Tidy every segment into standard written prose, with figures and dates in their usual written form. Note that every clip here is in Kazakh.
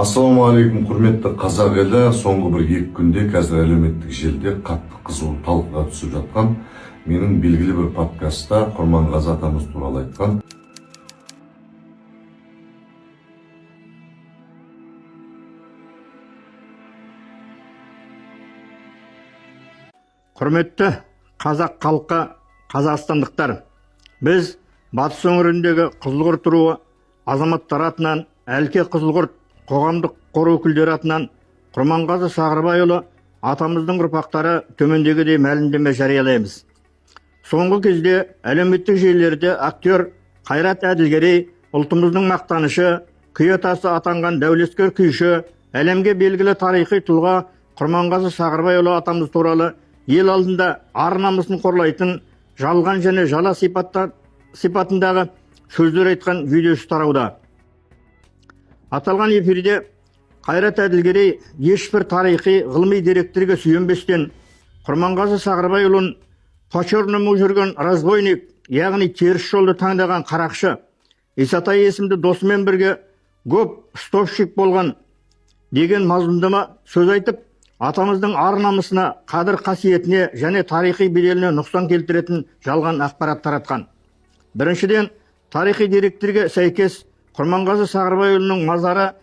Ассалаумағалейкум, құрметті қазақ елі. Соңғы бір 2 күнде қазір әлеуметтік желіде қатты қызу талқыға түсіп жатқан менің белгілі бір подкастта Құрманғазы атамыз туралы айтқан. Құрметті қазақ халқы, қазақстандықтар, біз батыс өңіріндегі Қызылқұрт руы азаматтар атынан, Әлке Қызылқұрт қоғамдық қор өкілдері атынан Құрманғазы Сағырбайұлы атамыздың ұрпақтары төмендегідей мәлімдеме жариялаймыз. Соңғы кезде әлеуметтік желілерде актер Қайрат Әділгерей, ұлтымыздың мақтанышы, күй атасы атанған дәулескер күйші, әлемге белгілі тарихи тұлға Құрманғазы Сағырбайұлы атамыз туралы ел алдында ар намысын қорлайтын, жалған және жала сипатындағы сөздер айтқан видеосы тарауда. Аталған эфирде Қайрат Әділгерей ешбір тарихи ғылыми деректерге сүйенбестен Құрманғазы Сағырбайұлын почерному жүрген разбойник, яғни теріс жолды таңдаған қарақшы, Исатай есімді досымен бірге гоп стовщик болған деген мазмұндама сөз айтып, атамыздың ар намысына, қадір қасиетіне және тарихи беделіне нұқсан келтіретін жалған ақпарат таратқан. Біріншіден, тарихи деректерге сәйкес Құрманғазы Сағырбайұлының мазары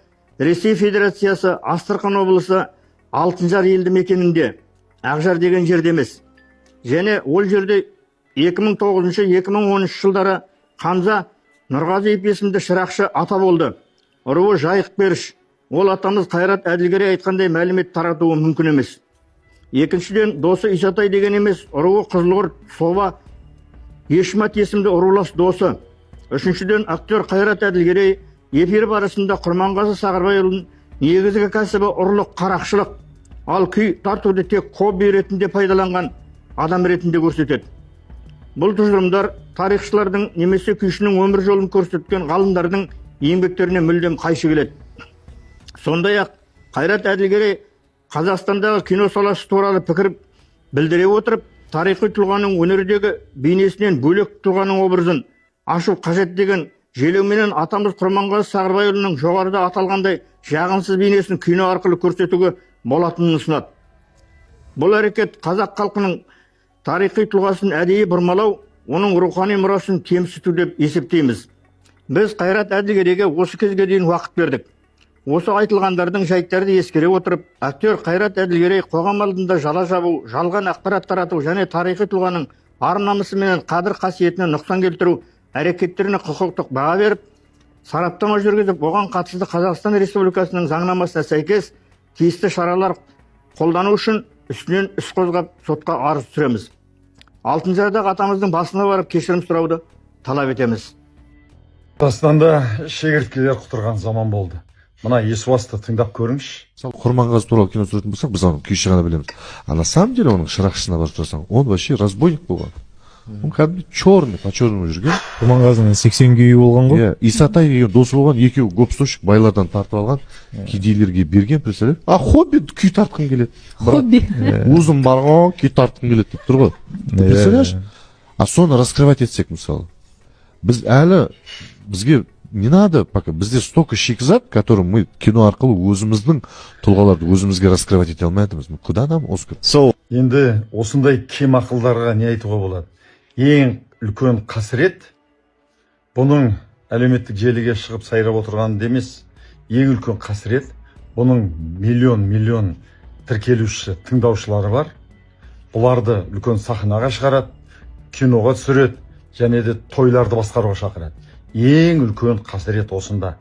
Ресей Федерациясы Астрахан облысы Алтынжар елді мекенінде, Ақжар деген жерде емес. Және ол жерде 2009-2013 жылдары Қамза Нұрғазиев есімді шырақшы ата болды. Руы жайық беріш. Ол атамыз Қайрат Әділгерей айтқандай мәлімет таратуы мүмкін емес. Екіншіден, досы Исатай деген емес, руы Қызылқұрт Соба Ешмат есімді рулас досы. Үшіншіден, актер Қайрат Әділгерей эфир барысында Құрманғазы Сағырбайұлының негізгі кәсібі ұрлық, қарақшылық, ал күй тартуды тек хобби ретінде пайдаланған адам ретінде көрсетеді. Бұл тұжырымдар тарихшылардың немесе күйшінің өмір жолын көрсеткен ғалымдардың еңбектеріне мүлдем қайшы келеді. Сондай-ақ Қайрат Әділгерей Қазақстандағы кино саласы туралы пікір білдіре отырып, тарихи тұлғаның өнердегі бейнесінен бөлек тұлғаның образын ашу қажет деген желеуменен атамыз Құрманғазы Сағырбайұлының жоғарыда аталғандай жағымсыз бейнесін кино арқылы көрсетуге болатынын ұсынады. Бұл әрекет қазақ халқының тарихи тұлғасын әдейі бұрмалау, оның рухани мұрасын кемсіту деп есептейміз. Біз Қайрат Әділгерейге осы кезге дейін уақыт бердік. Осы айтылғандардың жайттарды ескере отырып, актер Қайрат Әділгерей қоғам алдында жала жабу, жалған ақпарат тарату және тарихи тұлғаның ар намысы мен қадір қасиетіне нұқсан келтіру әрекеттеріне құқықтық баға беріп, сараптама жүргізіп, оған қатысты Қазақстан Республикасының заңнамасына сәйкес тиісті шаралар қолдану үшін үстінен іс қозғап сотқа арыз түсіреміз. Алтынжардағы атамыздың басына барып кешірім сұрауды талап етеміз. Қазақстанда шегірткелер құтырған заман болды. Мына Есуасты тыңдап көріңізші. Мысалы Құрманғазы туралы кино түсіретін болсақ, біз оның күйші ғана білеміз. А на самом деле оның шырақшысына барып тұрсаң, он вообще разбойник болған. Он кәдімгі черный, по черному жүрген. Құрманғазының 80 күйі болған ғой. Исатай деген досы болған, екеуі гопстойщик байлардан тартып алған, кедейлерге берген, представляешь? А хобби күй тартқым келеді. Хобби. Узым бар ғой, күй тартқым келеді деп тұр ғой. Представляешь? А соны раскрывать етсек, мысалы. Біз әлі, бізге не надо, пока бізде столько шикізат, который мы кино арқылы өзіміздің тұлғаларды өзімізге раскрывать ете алмайтымыз. Куда нам Оскар? Енді осындай кем ақылдарға не айтуға болады? Ең үлкен қасірет бұның әлеуметтік желіге шығып сайрап отырғаны емес. Ең үлкен қасірет бұның миллион тіркелуші тыңдаушылары бар. Бұларды үлкен сахнаға шығарады, киноға түсіреді және де тойларды басқаруға шақырады. Ең үлкен қасірет осында.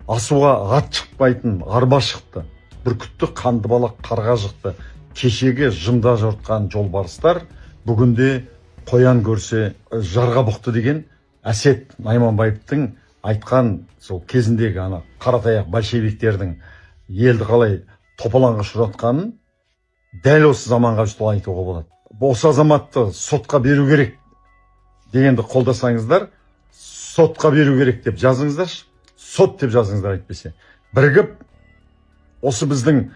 Асуға ат шықпайтын арба шықты, бүркітті қанды балақ қарға жықты. Кешеге жымда жортқан жолбарыстар бүгінде қоян көрсе жарға бұқты деген Әсет Найманбаевтың айтқан сол кезіндегі ана қаратаяқ большевиктердің елді қалай топалаңға ұшыратқанын дәл осы заманға жүзді айтуға болады. Осы азаматты сотқа беру керек дегенді қолдасаңыздар, сотқа беру керек деп жазыңыздар, сот деп жазыңыздар айтпесе. Бірігіп, осы біздің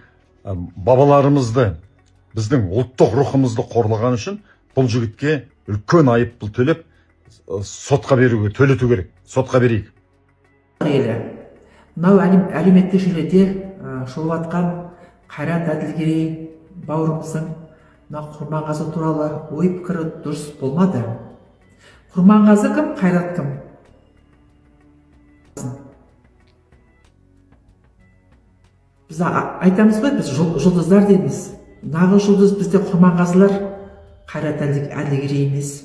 бабаларымызды, біздің ұлттық рухымызды қорлаған үшін бұл жігітке үлкен айыппұл төлеп, сотқа беруге, төлету керек. Сотқа берейік. мынау әлеуметтік желіде шолып жатқан Қайрат Әділгерей бауырымыздың мына Құрманғазы туралы ой пікірі дұрыс болмады. Құрманғазы кім, Қайрат кім? Біз айтамыз ғой, біз жұлдыздар дейміз. Нағыз жұлдыз бізде Құрманғазылар, Қайрат Әділгерей емес.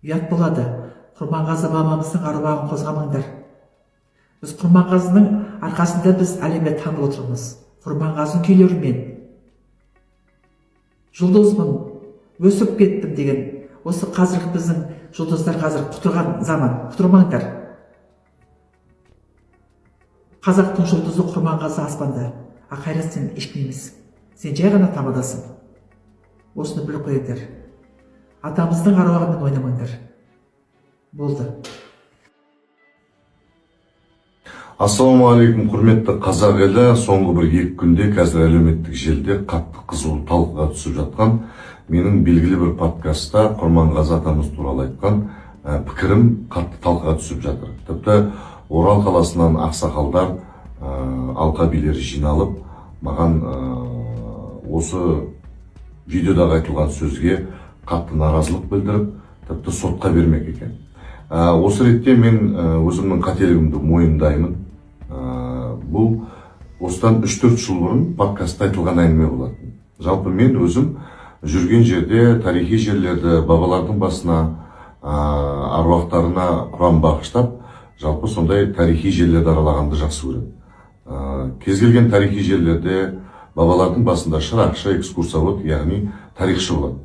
Ұят болады. Құрманғазы бабамыздың аруағын қозғамаңдар. Біз Құрманғазының арқасында біз әлемге танып отырмыз. Құрманғазының күйлерімен. Жұлдызбын, өсіп кеттім деген. Осы қазіргі біздің жұлдыздар қазір құтырған заман. Құтырмаңдар. Қазақтың жұлдызы Құрманғазы аспанда. Қайрат сен ешкім емес. Сен жай ғана тамадасың. Осыны біліп қойыңдар. Атамыздың аруағымен ойнамаңдар. Болды. Ассалаумағалейкум, құрметті қазақ елі. Соңғы бір 2 күнде қазір әлеуметтік желіде қатты қызу талқыға түсіп жатқан менің белгілі бір подкастта Құрманғазы атамыз туралы айтқан пікірім қатты талқыға түсіп жатыр. Тіпті Орал қаласынан ақсақалдар, алқа билері жиналып, маған осы видеодағы айтылған сөзге қатты наразылық білдіріп, тіпті сотқа бермек екен. Осы ретте мен өзімнің қателігімді мойындаймын. Бұл осыдан 3-4 жыл бұрын подкастта айтылған әңгіме болатын. Жалпы мен өзім жүрген жерде тарихи жерлерді бабалардың басына, аруақтарына құран бағыштап, жалпы сондай тарихи жерлерді аралағанды жақсы көремін. Кез келген тарихи жерлерде бабалардың басында шырақшы, экскурсовод, яғни тарихшы болады.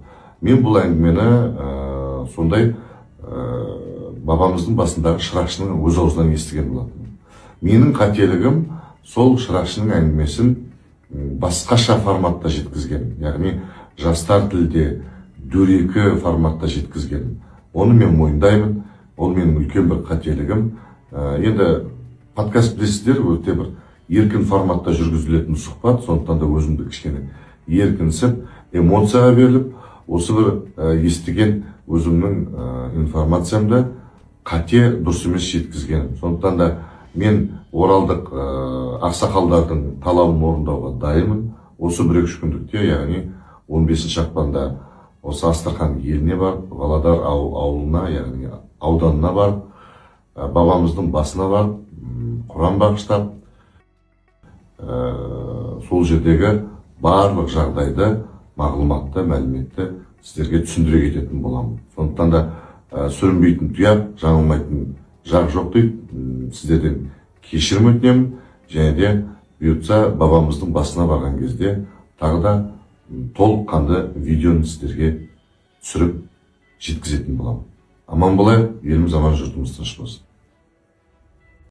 Мен бұл әңгімені сондай бабамыздың басындағы шырақшының өз аузынан естіген болатын. Менің қателігім сол шырақшының әңгімесін басқаша форматта жеткізген, яғни жастар тілде дөрекі форматта жеткізген. Оны мен мойындаймын, ол менің үлкен бір қателігім. Енді подкаст білесіздер, өте бір еркін форматта жүргізілетін сұхбат, сондықтан да өзімді кішкене еркінсіп, эмоцияға беріліп, осы бір естіген өзімнің информациямды қате дұрыс емес жеткізген. Сондықтан да мен оралдық ақсақалдардың талабын орындауға дайынмын. Осы 1-2 күндікте, яғни 15 ақпанда осы Астрахан еліне барып, Володар ауылына, яғни ауданына барып, бабамыздың басына барып, құран бағыштап, сол жердегі барлық жағдайды, мағлұматты, мәліметті сіздерге түсіндіре кететін боламын. Сондықтан да сүрінбейтін тұяқ, жаңылмайтын жақ жоқ дейді. Сіздерден кешірім өтінемін, және де бұйыртса бабамыздың басына барған кезде тағы да толыққанды видеоны сіздерге түсіріп жеткізетін боламын. Аман болайық, еліміз аман, жұртымыз тыныш болсын.